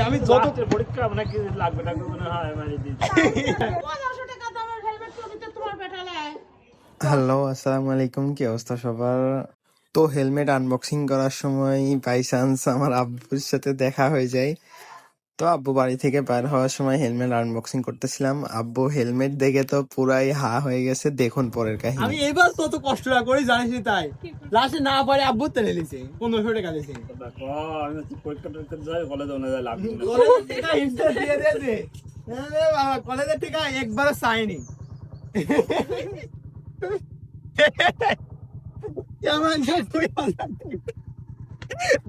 আমি যত পরীক্ষা আপনাকে লাগবে টাকা মনে হয় মারি দিচ্ছি। হ্যালো, আসসালামু আলাইকুম। কি অবস্থা সবার? তো হেলমেট আনবক্সিং করার সময় বাই চান্স আমার আব্বুর সাথে দেখা হয়ে যায়। তো আব্বু বাড়ি থেকে বের হওয়ার সময় হেলমেট আনবক্সিং করতেছিলাম। আব্বু হেলমেট দেখে তো পুরাই হা হয়ে গেছে। দেখুন পরের আমি কাহিনী। এবার তত কষ্ট না করি জানিস নি, তাই লাস্টে না পারে আব্বু তেলে নিছে 1500 টাকা দিয়েছে। কলেজের টাকা একবার চাইনি। কেমন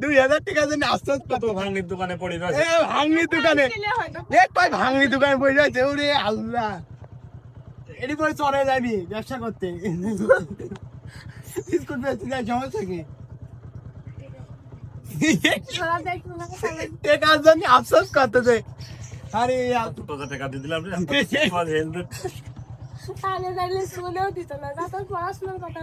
2000 টাকা জন্য আশ্বাস কত ভাঙনির দোকানে পড়ে রয়েছে। ভাঙনির দোকানে ভাঙনি দোকানে পড়ে রয়েছে। ওরে আল্লাহ, এটি পরে চলে যাবি ব্যবসা করতে। বিস্কুট বেচতে যায় সমস্যা কি? টাকার জন্য আফসোস করতেছে। আরে টাকা দিয়ে দিলাম পড়াশোনার কথা,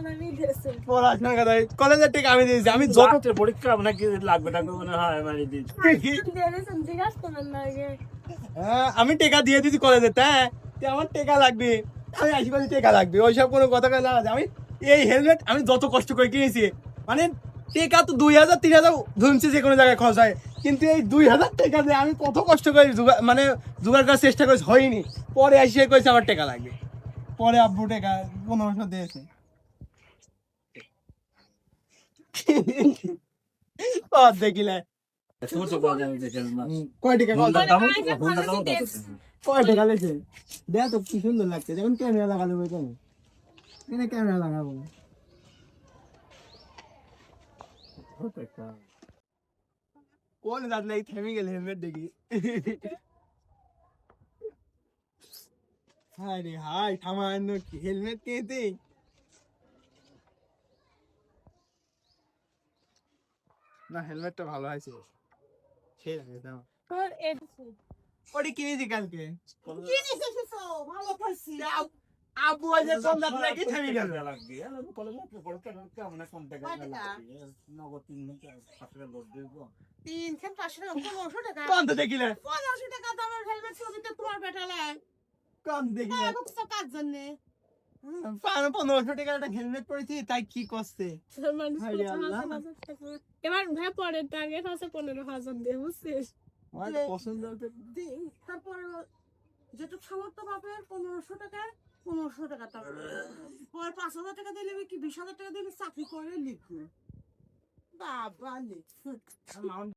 কলেজের টাকা আমি দিয়েছি। আমি যত পরীক্ষা আপনাকে লাগবে টাকা মনে হয় মারি দিচ্ছি। আমি টাকা দিয়ে দিচ্ছি কলেজে, তাই আমার টাকা লাগবে, আমি আসি বলি টাকা লাগবে, ওইসব কোনো কথা কয় না। আমি এই হেলমেট আমি যত কষ্ট করে কিনেছি, মানে টাকা তো 2000 3000 ধরছি যে কোনো জায়গায় খরচ হয়, কিন্তু এই 2000 টাকা দিয়ে আমি কত কষ্ট করে মানে জোগাড় করার চেষ্টা করেছি, হয়নি। পরে এসে কইছে আমার টাকা লাগবে, পরে আব্বু টাকা 1500 দিয়েছে। দেখিলে কয় টাকা কয় টাকা লেছে দেখ তো কি সুন্দর লাগছে। যেমন ক্যামেরা লাগানো কেন এখানে ক্যামেরা লাগাবো। কোন দাঁত লাগে থেমে গেল হেলমেট দেখি। হাই রে হাই, সামান্য হেলমেট কিনতে না, হেলমেটটা ভালো আছে। সেই লাগে দাও ওটি কিনেছি কালকে। আবু আজকে কম দাঁত লাগে থেমে গেল। কম তো দেখিলে কম দেখিলে 1500 টাকার একটা হেলমেট পরেছি, তাই কি করছে এবার ভাই পরের টার্গেট আছে 15,000 দিয়ে, বুঝছিস? পছন্দ তারপরে যেটুক সামর্থ্য পাবে 1500 টাকা 1500 টাকা, তারপর 5000 টাকা দিলে কি 20,000 টাকা দিলে চাকরি করে লিখবো বাবা লিখ।